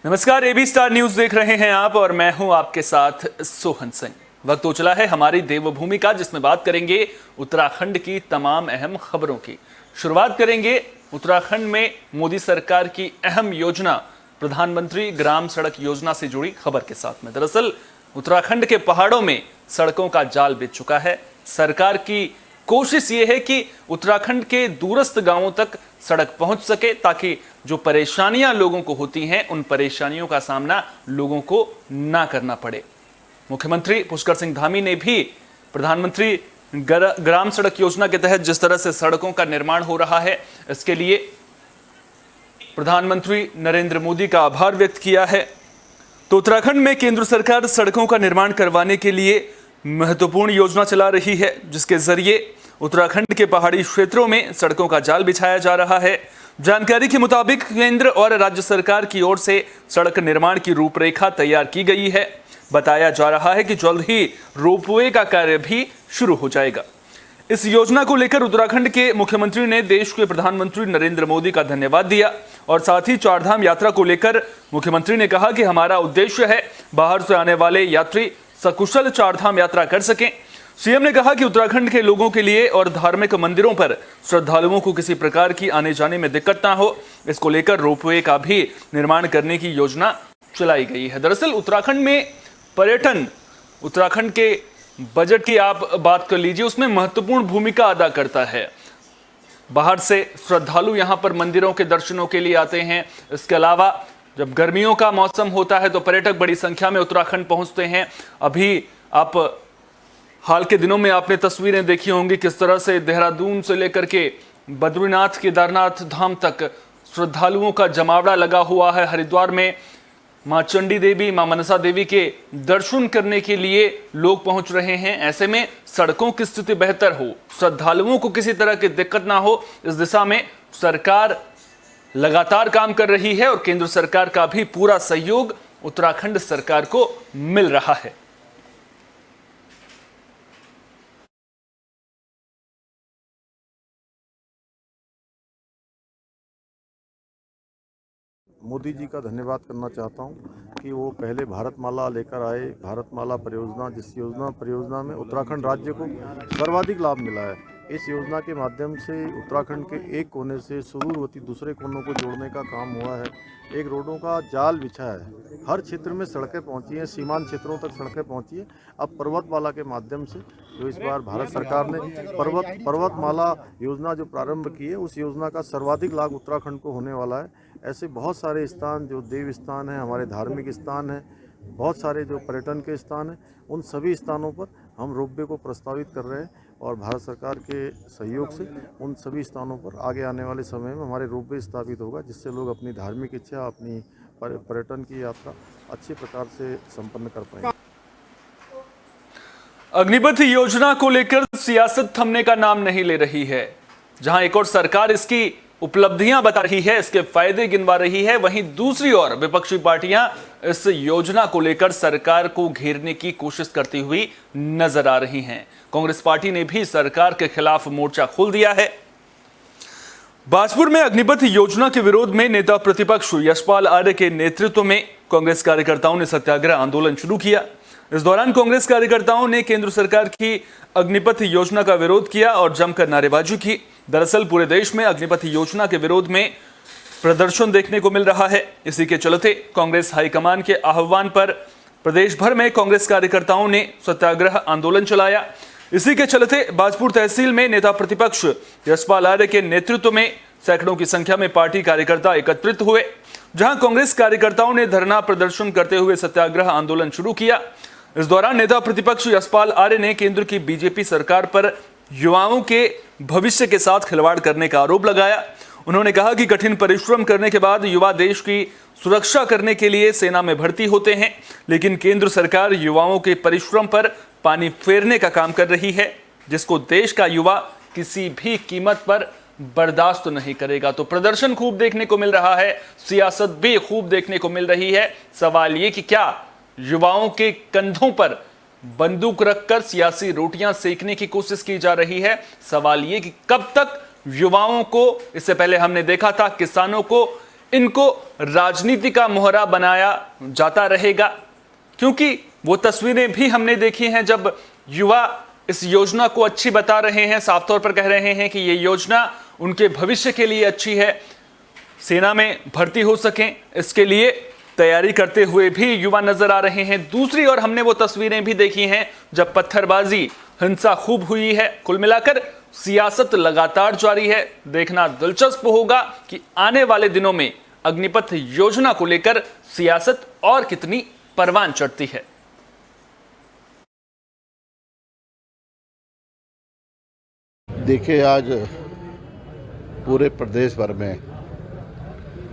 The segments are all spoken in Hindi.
नमस्कार, एबी स्टार न्यूज देख रहे हैं आप और मैं हूं आपके साथ सोहन सिंह। वक्त हो चला है हमारी देवभूमि का, जिसमें बात करेंगे उत्तराखंड की तमाम अहम खबरों की। शुरुआत करेंगे उत्तराखंड में मोदी सरकार की अहम योजना प्रधानमंत्री ग्राम सड़क योजना से जुड़ी खबर के साथ में। दरअसल उत्तराखंड के पहाड़ों में सड़कों का जाल बिछ चुका है। सरकार की कोशिश ये है कि उत्तराखंड के दूरस्थ गांवों तक सड़क पहुंच सके, ताकि जो परेशानियां लोगों को होती हैं उन परेशानियों का सामना लोगों को ना करना पड़े। मुख्यमंत्री पुष्कर सिंह धामी ने भी प्रधानमंत्री ग्राम सड़क योजना के तहत जिस तरह से सड़कों का निर्माण हो रहा है, इसके लिए प्रधानमंत्री नरेंद्र मोदी का आभार व्यक्त किया है। तो उत्तराखंड में केंद्र सरकार सड़कों का निर्माण करवाने के लिए महत्वपूर्ण योजना चला रही है, जिसके जरिए उत्तराखंड के पहाड़ी क्षेत्रों में सड़कों का जाल बिछाया जा रहा है। जानकारी के मुताबिक केंद्र और राज्य सरकार की ओर से सड़क निर्माण की रूपरेखा तैयार की गई है। बताया जा रहा है कि जल्द ही रोपवे का कार्य भी शुरू हो जाएगा। इस योजना को लेकर उत्तराखंड के मुख्यमंत्री ने देश के प्रधानमंत्री नरेंद्र मोदी का धन्यवाद दिया और साथ ही चारधाम यात्रा को लेकर मुख्यमंत्री ने कहा कि हमारा उद्देश्य है बाहर से आने वाले यात्री सकुशल चारधाम यात्रा कर सकें। सीएम ने कहा कि उत्तराखंड के लोगों के लिए और धार्मिक मंदिरों पर श्रद्धालुओं को किसी प्रकार की आने जाने में दिक्कत ना हो, इसको लेकर रोपवे का भी निर्माण करने की योजना चलाई गई है। दरअसल उत्तराखंड में पर्यटन, उत्तराखंड के बजट की आप बात कर लीजिए, उसमें महत्वपूर्ण भूमिका अदा करता है। बाहर से श्रद्धालु यहाँ पर मंदिरों के दर्शनों के लिए आते हैं। इसके अलावा जब गर्मियों का मौसम होता है तो पर्यटक बड़ी संख्या में उत्तराखंड पहुंचते हैं। अभी आप हाल के दिनों में आपने तस्वीरें देखी होंगी किस तरह से देहरादून से लेकर के बद्रीनाथ केदारनाथ धाम तक श्रद्धालुओं का जमावड़ा लगा हुआ है। हरिद्वार में मां चंडी देवी, मां मनसा देवी के दर्शन करने के लिए लोग पहुंच रहे हैं। ऐसे में सड़कों की स्थिति बेहतर हो, श्रद्धालुओं को किसी तरह की दिक्कत ना हो, इस दिशा में सरकार लगातार काम कर रही है और केंद्र सरकार का भी पूरा सहयोग उत्तराखंड सरकार को मिल रहा है। मोदी जी का धन्यवाद करना चाहता हूं कि वो पहले भारतमाला लेकर आए। भारतमाला परियोजना, जिस परियोजना में उत्तराखंड राज्य को सर्वाधिक लाभ मिला है। इस योजना के माध्यम से उत्तराखंड के एक कोने से सुदूरवर्ती दूसरे कोनों को जोड़ने का काम हुआ है। एक रोडों का जाल बिछा है, हर क्षेत्र में सड़कें पहुंची हैं, सीमांत क्षेत्रों तक सड़कें पहुंची हैं। अब पर्वतमाला के माध्यम से जो इस बार भारत सरकार ने पर्वतमाला योजना जो प्रारंभ की है, उस योजना का सर्वाधिक लाभ उत्तराखंड को होने वाला है। ऐसे बहुत सारे स्थान जो देव स्थान हैं, हमारे धार्मिक स्थान हैं, बहुत सारे जो पर्यटन के स्थान हैं, उन सभी स्थानों पर हम रोपवे को प्रस्तावित कर रहे हैं और भारत सरकार के सहयोग से उन सभी स्थानों पर आगे आने वाले समय में हमारे रोपवे स्थापित होगा, जिससे लोग अपनी धार्मिक इच्छा, अपनी पर्यटन की यात्रा अच्छे प्रकार से संपन्न कर पाएंगे। अग्निपथ योजना को लेकर सियासत थमने का नाम नहीं ले रही है। जहां एक और सरकार इसकी उपलब्धियां बता रही है, इसके फायदे गिनवा रही है, वहीं दूसरी ओर विपक्षी पार्टियां इस योजना को लेकर सरकार को घेरने की कोशिश करती हुई नजर आ रही हैं। कांग्रेस पार्टी ने भी सरकार के खिलाफ मोर्चा खोल दिया है। बाजपुर में अग्निपथ योजना के विरोध में नेता प्रतिपक्ष यशपाल आर्य के नेतृत्व में कांग्रेस कार्यकर्ताओं ने सत्याग्रह आंदोलन शुरू किया। इस दौरान कांग्रेस कार्यकर्ताओं ने केंद्र सरकार की अग्निपथ योजना का विरोध किया और जमकर नारेबाजी की। दरअसल पूरे देश में अग्निपथ योजना के विरोध में प्रदर्शन देखने को मिल रहा है। इसी के चलते कांग्रेस हाईकमान के आह्वान पर प्रदेश भर में कांग्रेस कार्यकर्ताओं ने सत्याग्रह आंदोलन चलाया। इसी के चलते बाजपुर तहसील में नेता प्रतिपक्ष यशपाल आर्य के नेतृत्व में सैकड़ों की संख्या में पार्टी कार्यकर्ता एकत्रित हुए, जहां कांग्रेस कार्यकर्ताओं ने धरना प्रदर्शन करते हुए सत्याग्रह आंदोलन शुरू किया। इस दौरान नेता प्रतिपक्ष यशपाल आर्य ने केंद्र की बीजेपी सरकार पर युवाओं के भविष्य के साथ खिलवाड़ करने का आरोप लगाया। उन्होंने कहा कि कठिन परिश्रम करने के बाद युवा देश की सुरक्षा करने के लिए सेना में भर्ती होते हैं, लेकिन केंद्र सरकार युवाओं के परिश्रम पर पानी फेरने का काम कर रही है, जिसको देश का युवा किसी भी कीमत पर बर्दाश्त नहीं करेगा। तो प्रदर्शन खूब देखने को मिल रहा है, सियासत भी खूब देखने को मिल रही है। सवाल ये कि क्या युवाओं के कंधों पर बंदूक रखकर सियासी रोटियां सेकने की कोशिश की जा रही है? सवाल ये कि कब तक युवाओं को, इससे पहले हमने देखा था किसानों को इनको राजनीति का मोहरा बनाया जाता रहेगा, क्योंकि वो तस्वीरें भी हमने देखी हैं जब युवा इस योजना को अच्छी बता रहे हैं, साफ तौर पर कह रहे हैं कि ये योजना उनके भविष्य के लिए अच्छी है, सेना में भर्ती हो सकें, इसके लिए तैयारी करते हुए भी युवा नजर आ रहे हैं। दूसरी ओर हमने वो तस्वीरें भी देखी हैं जब पत्थरबाजी, हिंसा खूब हुई है। कुल मिलाकर सियासत लगातार जारी है। देखना दिलचस्प होगा कि आने वाले दिनों में अग्निपथ योजना को लेकर सियासत और कितनी परवान चढ़ती है। देखिए, आज पूरे प्रदेश भर में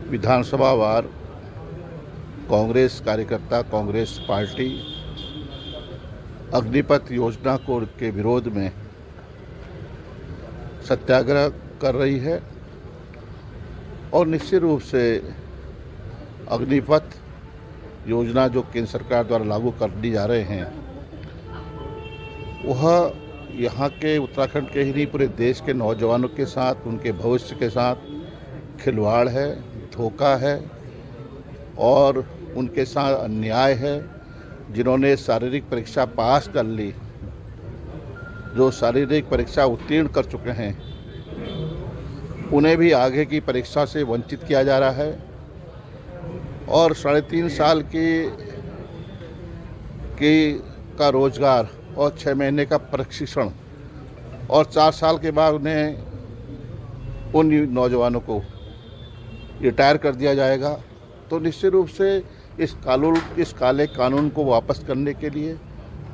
विधानसभा वार कांग्रेस कार्यकर्ता, कांग्रेस पार्टी अग्निपथ योजना को के विरोध में सत्याग्रह कर रही है और निश्चित रूप से अग्निपथ योजना जो केंद्र सरकार द्वारा लागू कर दी जा रहे हैं वह यहाँ के उत्तराखंड के ही नहीं पूरे देश के नौजवानों के साथ, उनके भविष्य के साथ खिलवाड़ है, धोखा है और उनके साथ अन्याय है। जिन्होंने शारीरिक परीक्षा पास कर ली, जो शारीरिक परीक्षा उत्तीर्ण कर चुके हैं, उन्हें भी आगे की परीक्षा से वंचित किया जा रहा है और 3.5 साल का रोजगार और 6 महीने का प्रशिक्षण और 4 साल के बाद उन्हें उन नौजवानों को रिटायर कर दिया जाएगा। तो निश्चित रूप से इस काले कानून को वापस करने के लिए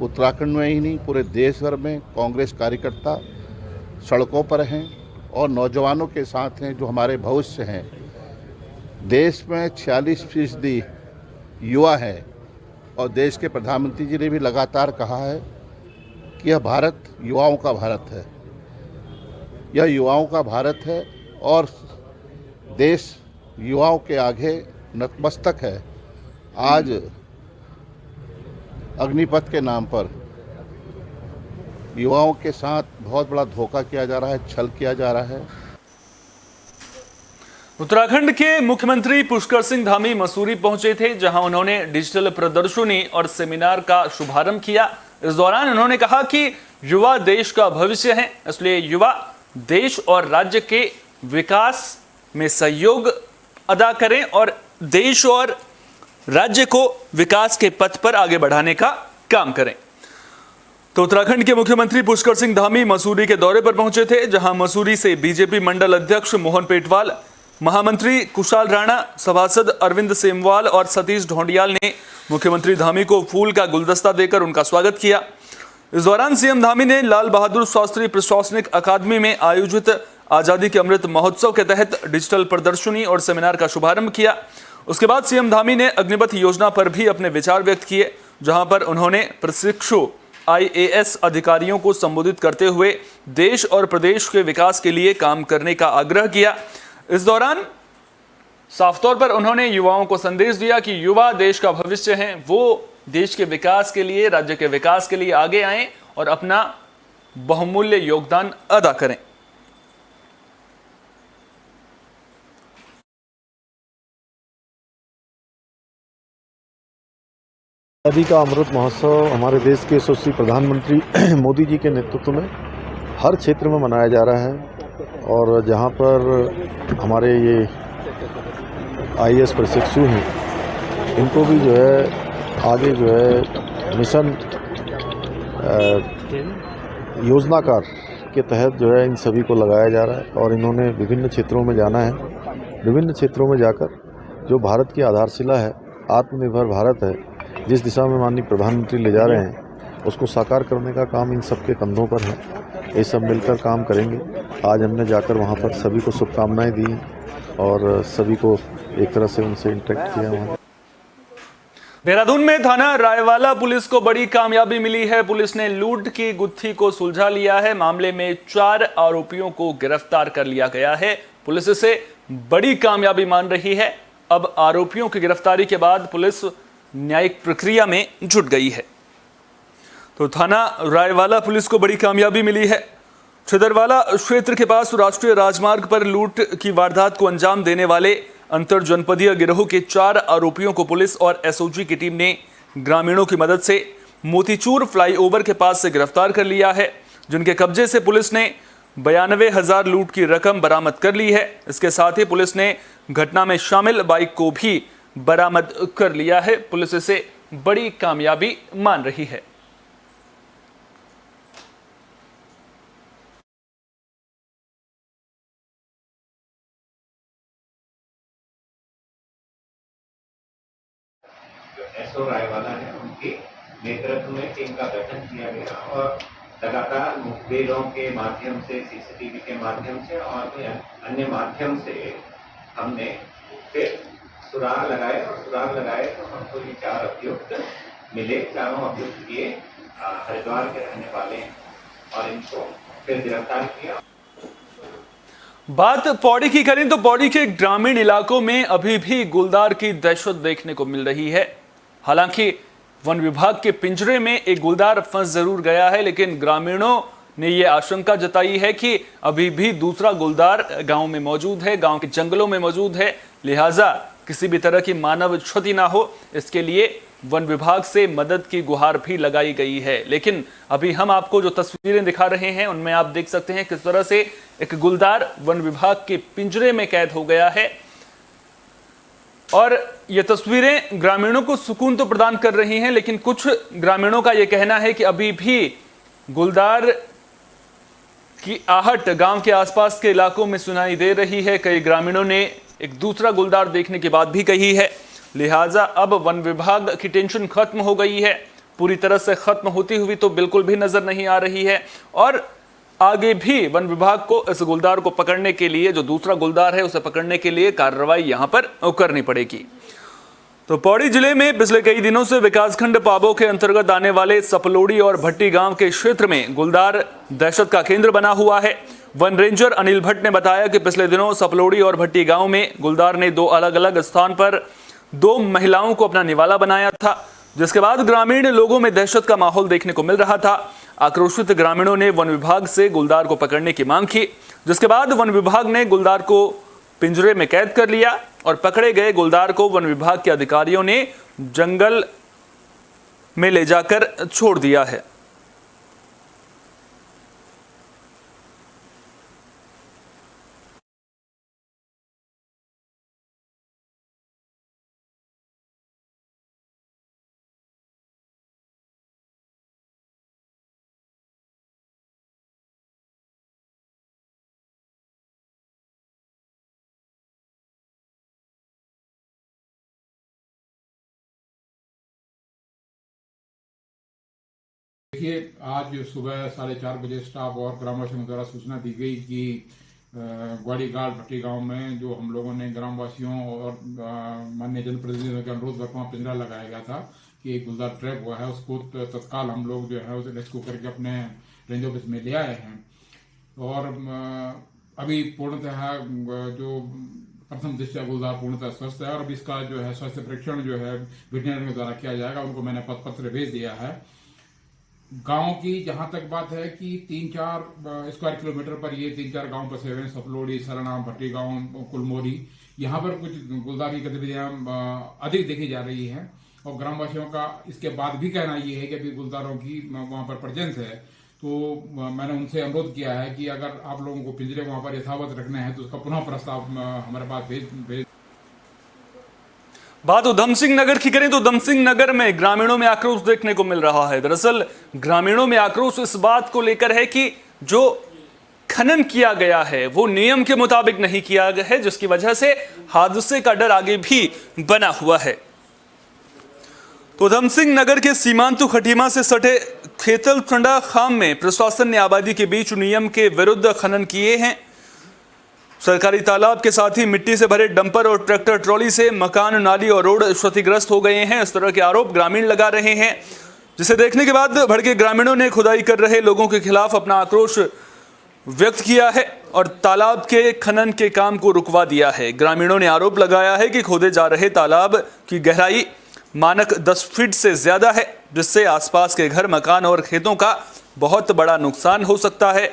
उत्तराखंड में ही नहीं पूरे देश भर में कांग्रेस कार्यकर्ता सड़कों पर हैं और नौजवानों के साथ हैं जो हमारे भविष्य हैं। देश में 46% युवा हैं और देश के प्रधानमंत्री जी ने भी लगातार कहा है कि यह भारत युवाओं का भारत है, यह युवाओं का भारत है और देश युवाओं के आगे नतमस्तक है। आज अग्निपथ के नाम पर युवाओं के साथ बहुत बड़ा धोखा किया जा रहा है, छल किया जा रहा है। उत्तराखंड के मुख्यमंत्री पुष्कर सिंह धामी मसूरी पहुंचे थे, जहां उन्होंने डिजिटल प्रदर्शनी और सेमिनार का शुभारंभ किया। इस दौरान उन्होंने कहा कि युवा देश का भविष्य है, इसलिए युवा देश और राज्य के विकास में सहयोग अदा करें और देश और राज्य को विकास के पथ पर आगे बढ़ाने का काम करें। तो उत्तराखंड के मुख्यमंत्री पुष्कर सिंह धामी मसूरी के दौरे पर पहुंचे थे, जहां मसूरी से बीजेपी मंडल अध्यक्ष मोहन पेटवाल, महामंत्री कुशाल राणा, सभासद अरविंद सेमवाल और सतीश ढोंडियाल ने मुख्यमंत्री धामी को फूल का गुलदस्ता देकर उनका स्वागत किया। इस दौरान सीएम धामी ने लाल बहादुर शास्त्री प्रशासनिक अकादमी में आयोजित आजादी के अमृत महोत्सव के तहत डिजिटल प्रदर्शनी और सेमिनार का शुभारंभ किया। उसके बाद सीएम धामी ने अग्निपथ योजना पर भी अपने विचार व्यक्त किए, जहां पर उन्होंने प्रशिक्षु IAS अधिकारियों को संबोधित करते हुए देश और प्रदेश के विकास के लिए काम करने का आग्रह किया। इस दौरान साफ तौर पर उन्होंने युवाओं को संदेश दिया कि युवा देश का भविष्य हैं, वो देश के विकास के लिए, राज्य के विकास के लिए आगे आएं और अपना बहुमूल्य योगदान अदा करें। आजादी का अमृत महोत्सव हमारे देश के यशस्वी प्रधानमंत्री मोदी जी के नेतृत्व में हर क्षेत्र में मनाया जा रहा है और जहां पर हमारे ये IAS प्रशिक्षु हैं, इनको भी जो है आगे जो है मिशन योजनाकार के तहत जो है इन सभी को लगाया जा रहा है और इन्होंने विभिन्न क्षेत्रों में जाना है। विभिन्न क्षेत्रों में जाकर जो भारत की आधारशिला है, आत्मनिर्भर भारत है, जिस दिशा में माननीय प्रधानमंत्री ले जा रहे हैं, उसको साकार करने का काम इन सबके कंधों पर है। ये सब मिलकर काम करेंगे। आज हमने जाकर वहाँ पर सभी को शुभकामनाएं दी और सभी को एक तरह से उनसे इंटरेक्ट किया। वहाँ देहरादून में थाना रायवाला पुलिस को बड़ी कामयाबी मिली है। पुलिस ने लूट की गुत्थी को सुलझा लिया है। मामले में 4 आरोपियों को गिरफ्तार कर लिया गया है। पुलिस इसे बड़ी कामयाबी मान रही है। अब आरोपियों की गिरफ्तारी के बाद पुलिस न्यायिक प्रक्रिया में जुट गई है। तो थाना रायवाला पुलिस को बड़ी कामयाबी मिली है। छिदरवाला क्षेत्र के पास राष्ट्रीय राजमार्ग पर लूट की वारदात को अंजाम देने वाले अंतर जनपदीय गिरोह के 4 आरोपियों को पुलिस और एसओजी की टीम ने ग्रामीणों की मदद से मोतीचूर फ्लाईओवर के पास से गिरफ्तार कर लिया है, जिनके कब्जे से पुलिस ने 92,000 लूट की रकम बरामद कर ली है। इसके साथ ही पुलिस ने घटना में शामिल बाइक को भी बरामद कर लिया है। पुलिस इसे बड़ी कामयाबी मान रही है। एसओ रायवाला है, उनके नेतृत्व में टीम का गठन किया गया और लगातार मुखबिरों के माध्यम से, सीसीटीवी के माध्यम से और अन्य माध्यम से हमने फिर सुराग लगाए तो हमको ये 4 अभियुक्त मिले। चारों अभियुक्त ये हरिद्वार के रहने वाले हैं और इनको फिर गिरफ्तार किया। बात पौड़ी की करें तो पौड़ी के ग्रामीण इलाकों में अभी भी गुलदार की दहशत देखने को मिल रही है। हालांकि वन विभाग के पिंजरे में एक गुलदार फंस जरूर गया है, लेकिन ग्रामीणों ने यह आशंका जताई है कि अभी भी दूसरा गुलदार गांव में मौजूद है, गांव के जंगलों में मौजूद है। लिहाजा किसी भी तरह की मानव क्षति ना हो, इसके लिए वन विभाग से मदद की गुहार भी लगाई गई है। लेकिन अभी हम आपको जो तस्वीरें दिखा रहे हैं उनमें आप देख सकते हैं किस तरह से एक गुलदार वन विभाग के पिंजरे में कैद हो गया है और ये तस्वीरें ग्रामीणों को सुकून तो प्रदान कर रही हैं, लेकिन कुछ ग्रामीणों का यह कहना है कि अभी भी गुलदार की आहट गांव के आसपास के इलाकों में सुनाई दे रही है। कई ग्रामीणों ने एक दूसरा गुलदार देखने की बात भी कही है। लिहाजा अब वन विभाग की टेंशन खत्म हो गई है, पूरी तरह से खत्म होती हुई तो बिल्कुल भी नजर नहीं आ रही है और आगे भी वन विभाग को इस गुलदार को पकड़ने के लिए, जो दूसरा गुलदार है उसे पकड़ने के लिए कार्रवाई यहां पर करनी पड़ेगी। तो पौड़ी जिले में पिछले कई दिनों से विकासखंड पाबो के अंतर्गत आने वाले सपलोड़ी और भट्टी गांव के क्षेत्र में गुलदार दहशत का केंद्र बना हुआ है। वन रेंजर अनिल भट्ट ने बताया कि पिछले दिनों सपलोड़ी और भट्टी गांव में गुलदार ने 2 अलग अलग स्थान पर 2 महिलाओं को अपना निवाला बनाया था, जिसके बाद ग्रामीण लोगों में दहशत का माहौल देखने को मिल रहा था। आक्रोशित ग्रामीणों ने वन विभाग से गुलदार को पकड़ने की मांग की, जिसके बाद वन विभाग ने गुलदार को पिंजरे में कैद कर लिया और पकड़े गए गुलदार को वन विभाग के अधिकारियों ने जंगल में ले जाकर छोड़ दिया है। देखिए, आज सुबह 4:30 बजे स्टाफ और ग्रामवासियों द्वारा सूचना दी गई कि ग्वाड़ीगाड़ भट्टी गांव में जो हम लोगों ने ग्रामवासियों और माननीय जनप्रतिनिधियों के अनुरोध पर वहाँ पिंजरा लगाया गया था कि एक गुलदार ट्रैप हुआ है, उसको तत्काल हम लोग जो है उसे रेस्क्यू करके अपने रेंज ऑफिस में ले आए हैं और अभी पूर्णतः जो प्रथम दृष्टया गुलदार पूर्णतः स्वस्थ है और अभी इसका जो है स्वास्थ्य परीक्षण जो है वेटरनरी के द्वारा किया जाएगा। उनको मैंने पत्र भेज दिया है। गांव की जहां तक बात है कि 3-4 स्क्वायर किलोमीटर पर ये 3-4 गांव बसे हुए हैं, सपलोड़ी, सरना, भट्टी गांव, कुलमोरी। यहाँ पर कुछ गुलदार की गतिविधियां अधिक देखी जा रही हैं और ग्रामवासियों का इसके बाद भी कहना ये है कि अभी गुलदारों की वहां पर प्रेजेंस है। तो मैंने उनसे अनुरोध किया है कि अगर आप लोगों को पिंजरे वहां पर यथावत रखने हैं तो उसका पुनः प्रस्ताव हमारे पास भेज। बात उधम सिंह नगर की करें तो उधम सिंह नगर में ग्रामीणों में आक्रोश देखने को मिल रहा है। दरअसल ग्रामीणों में आक्रोश इस बात को लेकर है कि जो खनन किया गया है वो नियम के मुताबिक नहीं किया गया है, जिसकी वजह से हादसे का डर आगे भी बना हुआ है। तो उधम सिंह नगर के सीमांतु खटीमा से सटे खेतल ठंडा खाम में प्रशासन ने आबादी के बीच नियम के विरुद्ध खनन किए हैं। सरकारी तालाब के साथ ही मिट्टी से भरे डंपर और ट्रैक्टर ट्रॉली से मकान, नाली और रोड क्षतिग्रस्त हो गए हैं। इस तरह के आरोप ग्रामीण लगा रहे हैं, जिसे देखने के बाद भड़के ग्रामीणों ने खुदाई कर रहे लोगों के खिलाफ अपना आक्रोश व्यक्त किया है और तालाब के खनन के काम को रुकवा दिया है। ग्रामीणों ने आरोप लगाया है कि खोदे जा रहे तालाब की गहराई मानक 10 फीट से ज्यादा है, जिससे आसपास के घर, मकान और खेतों का बहुत बड़ा नुकसान हो सकता है।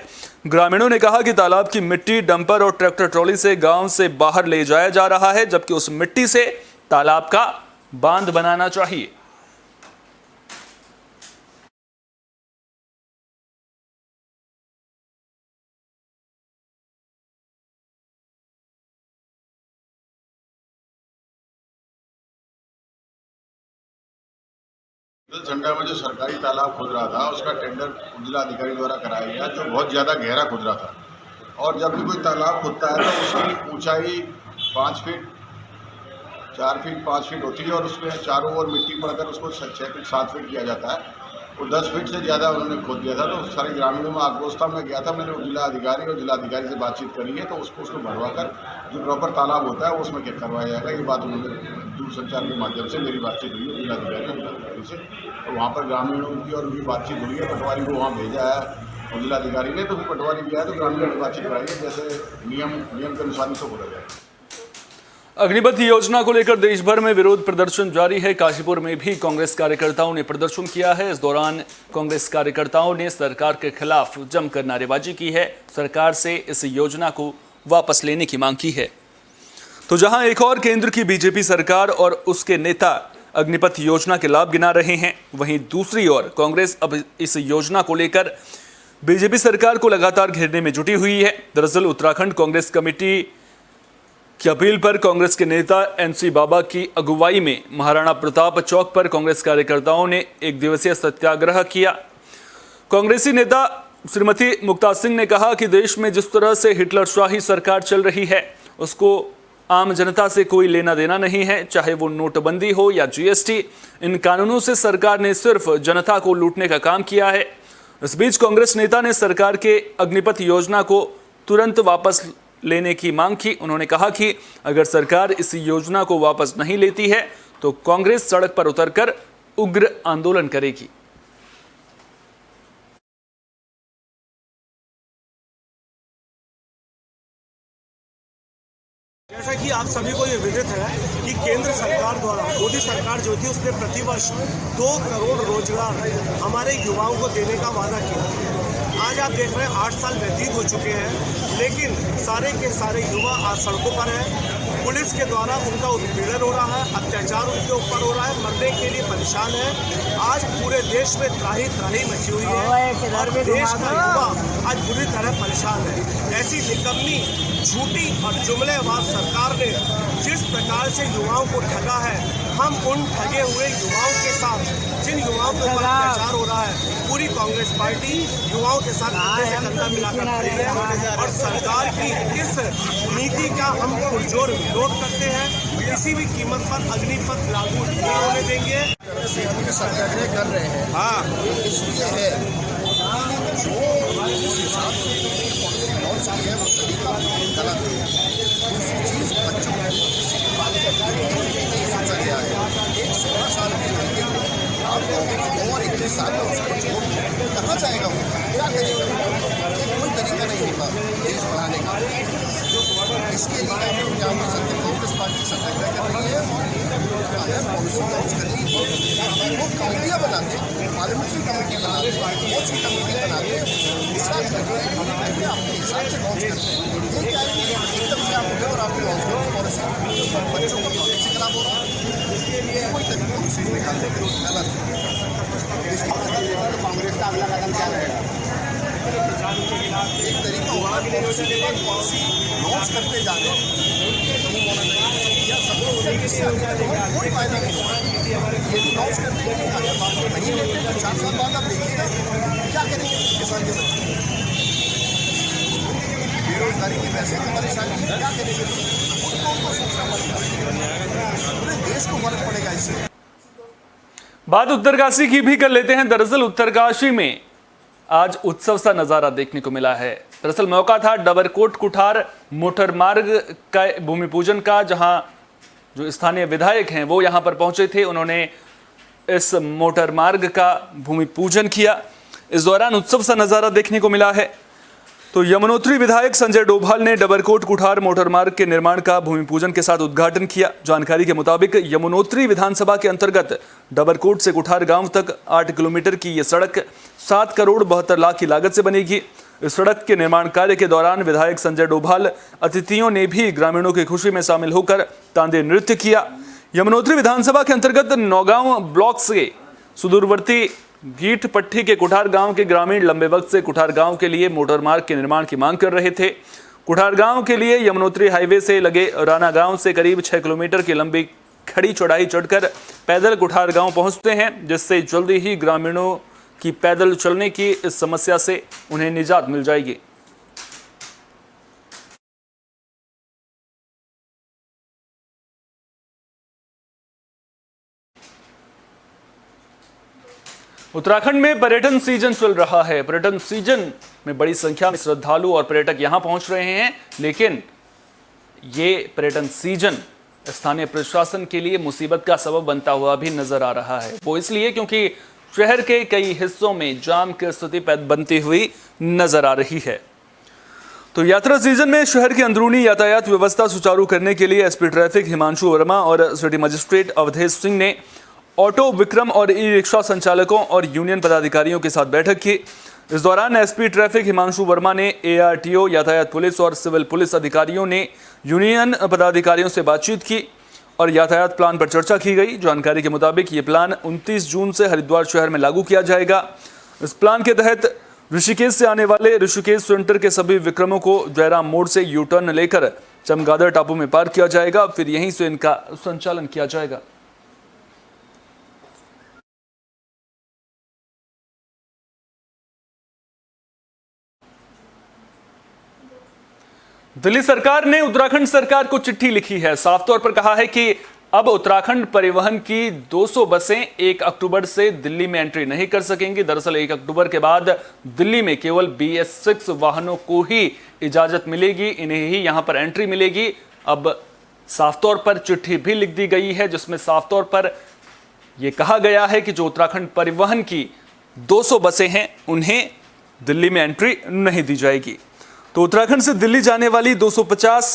ग्रामीणों ने कहा कि तालाब की मिट्टी डंपर और ट्रैक्टर ट्रॉली से गांव से बाहर ले जाया जा रहा है, जबकि उस मिट्टी से तालाब का बांध बनाना चाहिए। झंडा में जो सरकारी तालाब खुद रहा था उसका टेंडर जिला अधिकारी द्वारा कराया गया, जो बहुत ज़्यादा गहरा खुद रहा था। और जब भी कोई तालाब खुदता है तो उसकी ऊंचाई 5 फीट 4 फीट 5 फीट होती है और उसमें चारों ओर मिट्टी पड़कर उसको 6 फीट 7 फीट किया जाता है। वो 10 फीट से ज़्यादा उन्होंने खोद दिया था। तो सारे ग्रामीणों में आक्रोश था। मैं गया था, मैंने जिला अधिकारी और जिलाधिकारी से बातचीत करी है, तो उसको भरवा कर जो प्रॉपर तालाब होता है वो उसमें क्या करवाया जाएगा। ये बात उन्होंने दूरसंचार के माध्यम से मेरी बातचीत हुई है जिलाधिकारी से, तो वहाँ पर ग्रामीणों की और उनकी बातचीत हुई है। पटवारी को वहाँ भेजा है और जिलाधिकारी ने, तो फिर पटवारी गया है तो ग्रामीणों की बातचीत कराई है, जैसे नियम के अनुसार इसको बोला जाए। अग्निपथ योजना को लेकर देश भर में विरोध प्रदर्शन जारी है। काशीपुर में भी कांग्रेस कार्यकर्ताओं ने प्रदर्शन किया है। इस दौरान कांग्रेस कार्यकर्ताओं ने सरकार के खिलाफ जमकर नारेबाजी की है। सरकार से इस योजना को वापस लेने की मांग की है। तो जहां एक और केंद्र की बीजेपी सरकार और उसके नेता अग्निपथ योजना के लाभ गिना रहे हैं, वहीं दूसरी ओर कांग्रेस अब इस योजना को लेकर बीजेपी सरकार को लगातार घेरने में जुटी हुई है। दरअसल उत्तराखंड कांग्रेस कमेटी की अपील पर कांग्रेस के नेता एनसी बाबा की अगुवाई में महाराणा प्रताप चौक पर कांग्रेस कार्यकर्ताओं ने एक दिवसीय सत्याग्रह किया। कांग्रेसी नेता श्रीमती मुक्ता सिंह ने कहा कि देश में जिस तरह से हिटलरशाही सरकार चल रही है उसको आम जनता से कोई लेना देना नहीं है, चाहे वो नोटबंदी हो या जीएसटी। इन कानूनों से सरकार ने सिर्फ जनता को लूटने का काम किया है। इस बीच कांग्रेस नेता ने सरकार के अग्निपथ योजना को तुरंत वापस लेने की मांग की। उन्होंने कहा कि अगर सरकार इस योजना को वापस नहीं लेती है तो कांग्रेस सड़क पर उतरकर उग्र आंदोलन करेगी। जैसा कि आप सभी को ये विदित है कि केंद्र सरकार द्वारा मोदी सरकार जो थी उसने प्रतिवर्ष 2 करोड़ रोजगार हमारे युवाओं को देने का वादा किया। आज आप देख रहे हैं 8 साल व्यतीत हो चुके हैं, लेकिन सारे के सारे युवा आज सड़कों पर हैं। पुलिस के द्वारा उनका उत्पीड़न हो रहा है, अत्याचार उनके ऊपर हो रहा है, मरने के लिए परेशान है। आज पूरे देश में त्राही त्राही मची हुई है और देश का युवा आज बुरी तरह परेशान है। ऐसी निकम्मी, झूठी और जुमलेबाज सरकार ने जिस प्रकार से युवाओं को ठगा है, हम उन ठगे हुए युवाओं के साथ, जिन युवाओं के ऊपर अत्याचार हो रहा है, पूरी कांग्रेस पार्टी युवाओं के साथ कंधे से कंधा मिलाकर खड़ी है और सरकार की इस नीति का हम पुरजोर विरोध करते हैं। किसी भी कीमत पर अग्निपथ लागू नहीं होने देंगे। सत्याग्रह कर रहे हैं, हाँ, इसलिए है जो इस हिसाब से लॉन्च किया है वो तरीका गलत है। दूसरी चीज़, बच्चों को सोचा गया है 16 साल के लड़के को और 21 साल का उसको छोड़ कहाँ जाएगा, वो क्या करेगा? कोई तरीका नहीं होगा देश बढ़ाने का। इसके लिए हम क्या कर सकते हैं? कांग्रेस पार्टी सत्याग्रह कर रही है और पॉलिसी लॉन्च कर रही है। वो कमेटियाँ बनाते हैं, पार्लियामेंट्री कमेटी बनाते हैं, बहुत सी कमेटी बनाते हैं, डिसाइड करते हैं, अपने हिसाब से लॉन्च करते हैं। ये क्या है, एकदम से आप उठे और आपकी पॉलिसी बच्चों को पॉलिसी खराब हो रहा है। कोई तरीका उसे निकालने के लिए गलत है। इसके बाद कांग्रेस का अगला कदम क्या रहेगा? एक तरीका होगा पॉलिसी के बाद पॉलिसी लॉन्च करते जाने या सब कोई फायदा नहीं होगा। ये लॉन्च करते नहीं लेते तो 4 साल बाद आप देखिएगा क्या करेंगे किसान के बच्चे। बेरोजगारी की पैसे की परेशानी है, क्या करेंगे? उनको सोचना पड़ेगा, पूरे देश को फर्क पड़ेगा इससे। बात उत्तरकाशी की भी कर लेते हैं। दरअसल उत्तरकाशी में आज उत्सव सा नजारा देखने को मिला है। दरअसल मौका था डबरकोट कुठार मोटर मार्ग का भूमि पूजन का, जहां जो स्थानीय विधायक हैं वो यहां पर पहुंचे थे। उन्होंने इस मोटर मार्ग का भूमि पूजन किया। इस दौरान उत्सव सा नजारा देखने को मिला है। तो यमुनोत्री विधायक संजय डोभाल ने डबरकोट कुठार मोटर मार्ग के निर्माण का भूमि पूजन के साथ उद्घाटन किया। जानकारी के मुताबिक यमुनोत्री विधानसभा के अंतर्गत डबरकोट से कुठार गांव तक 8 किलोमीटर की ये सड़क 7 करोड़ 72 लाख की लागत से बनेगी। इस सड़क के निर्माण कार्य के दौरान विधायक संजय डोभाल अतिथियों ने भी ग्रामीणों की खुशी में शामिल होकर तांडे नृत्य किया। यमुनोत्री विधानसभा के अंतर्गत नौगांव ब्लॉक से सुदूरवर्ती गीठ पट्टी के कुठार गांव के ग्रामीण लंबे वक्त से कुठार गांव के लिए मोटर मार्ग के निर्माण की मांग कर रहे थे। कुठार गांव के लिए यमुनोत्री हाईवे से लगे राना गांव से करीब 6 किलोमीटर की लंबी खड़ी चौड़ाई चढ़कर पैदल कुठार गांव पहुंचते हैं, जिससे जल्दी ही ग्रामीणों की पैदल चलने की इस समस्या से उन्हें निजात मिल जाएगी। उत्तराखंड में पर्यटन सीजन चल रहा है। पर्यटन सीजन में बड़ी संख्या में श्रद्धालु और पर्यटक यहां पहुंच रहे हैं, लेकिन ये पर्यटन सीजन स्थानीय प्रशासन के लिए मुसीबत का सबब बनता हुआ भी नजर आ रहा है। वो इसलिए क्योंकि शहर के कई हिस्सों में जाम की स्थिति बनती हुई नजर आ रही है। तो यात्रा सीजन में शहर की अंदरूनी यातायात व्यवस्था सुचारू करने के लिए एसपी ट्रैफिक हिमांशु वर्मा और सिटी मजिस्ट्रेट अवधेश सिंह ने ऑटो विक्रम और ई रिक्शा संचालकों और यूनियन पदाधिकारियों के साथ बैठक की। इस दौरान एसपी ट्रैफिक हिमांशु वर्मा ने एआरटीओ, यातायात पुलिस और सिविल पुलिस अधिकारियों ने यूनियन पदाधिकारियों से बातचीत की और यातायात प्लान पर चर्चा की गई। जानकारी के मुताबिक ये प्लान 29 जून से हरिद्वार शहर में लागू किया जाएगा। इस प्लान के तहत ऋषिकेश से आने वाले ऋषिकेश सेंटर के सभी विक्रमों को जयराम मोड़ से यू टर्न लेकर चमगादड़ टापू में पार्क किया जाएगा, फिर यहीं से इनका संचालन किया जाएगा। दिल्ली सरकार ने उत्तराखंड सरकार को चिट्ठी लिखी है। साफ तौर पर कहा है कि अब उत्तराखंड परिवहन की 200 बसें 1 अक्टूबर से दिल्ली में एंट्री नहीं कर सकेंगी। दरअसल 1 अक्टूबर के बाद दिल्ली में केवल BS6 वाहनों को ही इजाजत मिलेगी, इन्हें ही यहां पर एंट्री मिलेगी। अब साफ तौर पर चिट्ठी भी लिख दी गई है, जिसमें साफ तौर पर यह कहा गया है कि जो उत्तराखंड परिवहन की 200 बसें हैं, उन्हें दिल्ली में एंट्री नहीं दी जाएगी। तो उत्तराखंड से दिल्ली जाने वाली 250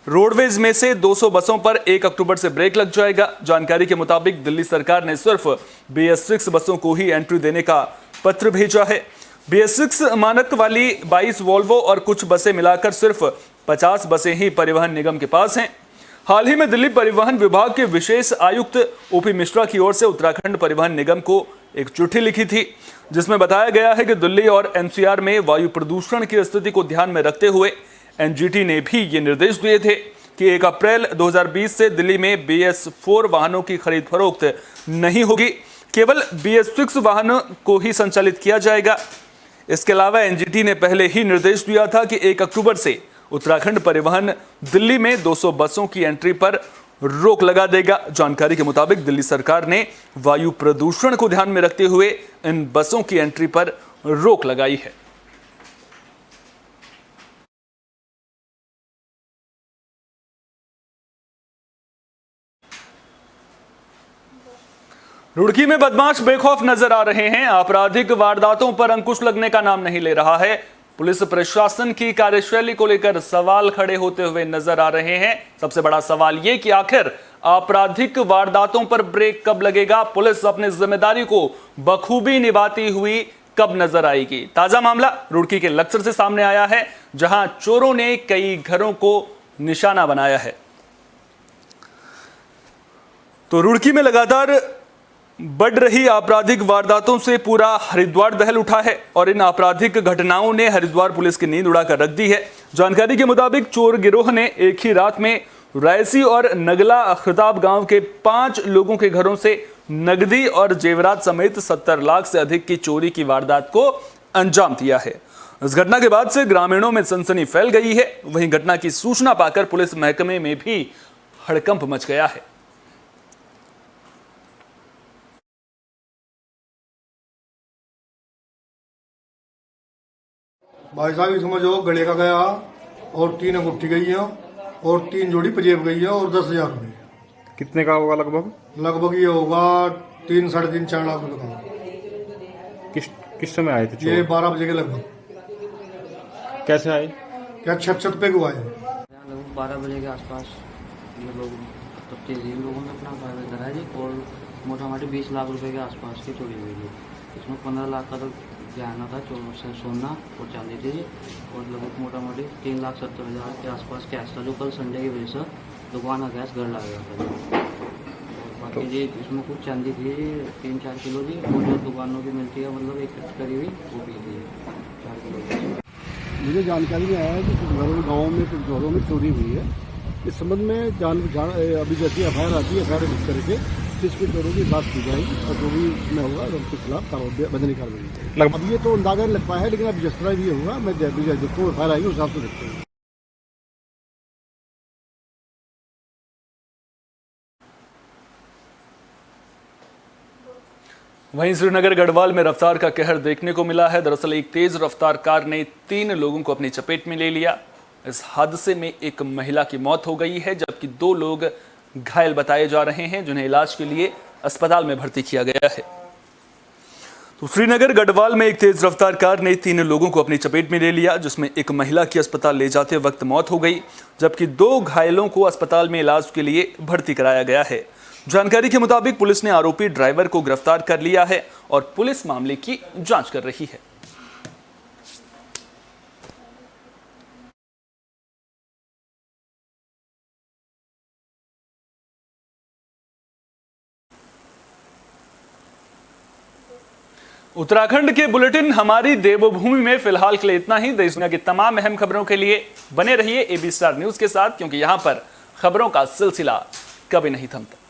रोडवेज में से 200 बसों पर 1 अक्टूबर से ब्रेक लग जाएगा। जानकारी के मुताबिक दिल्ली सरकार ने सिर्फ BS6 बसों को ही एंट्री देने का पत्र भेजा है। BS6 मानक वाली 22 वोल्वो और कुछ बसें मिलाकर सिर्फ 50 बसें ही परिवहन निगम के पास हैं। हाल ही में दिल्ली परिवहन विभाग के विशेष आयुक्त OP मिश्रा की ओर से उत्तराखंड परिवहन निगम को एक चिट्ठी लिखी थी, जिसमें बताया गया है कि दिल्ली और NCR में वायु प्रदूषण की स्थिति को ध्यान में रखते हुए NGT ने भी ये निर्देश दिए थे कि 1 अप्रैल 2020 से दिल्ली में BS4 वाहनों की खरीद फरोख्त नहीं होगी, केवल BS6 वाहनों को ही संचालित किया जाएगा। इसके अलावा NGT ने पहले ही निर्देश दिया था कि 1 अक्टूबर से उत्तराखंड परिवहन दिल्ली में 200 बसों की एंट्री पर रोक लगा देगा। जानकारी के मुताबिक दिल्ली सरकार ने वायु प्रदूषण को ध्यान में रखते हुए इन बसों की एंट्री पर रोक लगाई है। रुड़की में बदमाश बेखौफ नजर आ रहे हैं। आपराधिक वारदातों पर अंकुश लगने का नाम नहीं ले रहा है। पुलिस प्रशासन की कार्यशैली को लेकर सवाल खड़े होते हुए नजर आ रहे हैं। सबसे बड़ा सवाल यह कि आखिर आपराधिक वारदातों पर ब्रेक कब लगेगा? पुलिस अपनी जिम्मेदारी को बखूबी निभाती हुई कब नजर आएगी? ताजा मामला रुड़की के लक्सर से सामने आया है, जहां चोरों ने कई घरों को निशाना बनाया है। तो रुड़की में लगातार बढ़ रही आपराधिक वारदातों से पूरा हरिद्वार दहल उठा है और इन आपराधिक घटनाओं ने हरिद्वार पुलिस की नींद उड़ाकर रख दी है। जानकारी के मुताबिक चोर गिरोह ने एक ही रात में रायसी और नगला खिताब गांव के 5 लोगों के घरों से नगदी और जेवरात समेत 70 लाख से अधिक की चोरी की वारदात को अंजाम दिया है। इस घटना के बाद से ग्रामीणों में सनसनी फैल गई है। वहीं घटना की सूचना पाकर पुलिस महकमे में भी हड़कंप मच गया है। भाई साहब ये समझो गले का गया और 3 अंगूठी गई है और 3 जोड़ी पंजेब गई है और 10,000 रुपये। कितने का होगा लगभग? लगभग ये होगा 3, साढ़े 3, 4 लाख रुपये का। किस समय आए थे चोर? ये 12 बजे के लगभग। कैसे आए? क्या छत पे को आए? लगभग 12 बजे के आसपास ये लोग तब तेजी लोगों ने अपना घर जी और मोटा मोटी 20 लाख रुपए के आसपास की चोरी हुई है। इसमें 15 लाख का तो गहना था, सोना और चांदी थी, और लगभग मोटा मोटी 3,70,000 के आसपास कैश था, जो कल संडे की वजह से दुकान का गैस घर ला गया था। बाकी जी इसमें कुछ चांदी थी 3-4 किलो जी, और जो दुकानों की मिलती है मतलब एक करी हुई वो भी थी 4 किलो। मुझे जानकारी में आया है कि कुछ घरों गाँव में कुछ घरों में चोरी हुई है। इस संबंध में अभी जैसी एफआईआर आती है, एफआईआर बुक करके इसके चोरों की बात की जाएगी और जो भी इसमें होगा उनके खिलाफ बदनी कार्रवाई। अब ये तो अंदाजा लग पाया है, लेकिन अब जिस तरह भी होगा मैं जिसको एफआईआर आएगी उस हिसाब से देखते हैं। वहीं श्रीनगर गढ़वाल में रफ्तार का कहर देखने को मिला है। दरअसल एक तेज रफ्तार कार ने 3 लोगों को अपनी चपेट में ले लिया। इस हादसे में एक महिला की मौत हो गई है, जबकि 2 लोग घायल बताए जा रहे हैं, जिन्हें इलाज के लिए अस्पताल में भर्ती किया गया है। तो श्रीनगर गढ़वाल में एक तेज रफ्तार कार ने 3 लोगों को अपनी चपेट में ले लिया, जिसमें एक महिला की अस्पताल ले जाते वक्त मौत हो गई, जबकि 2 घायलों को अस्पताल में इलाज के लिए भर्ती कराया गया है। जानकारी के मुताबिक पुलिस ने आरोपी ड्राइवर को गिरफ्तार कर लिया है और पुलिस मामले की जांच कर रही है। उत्तराखंड के बुलेटिन हमारी देवभूमि में फिलहाल के लिए इतना ही। देश दुनिया की तमाम अहम खबरों के लिए बने रहिए AB स्टार न्यूज के साथ, क्योंकि यहां पर खबरों का सिलसिला कभी नहीं थमता।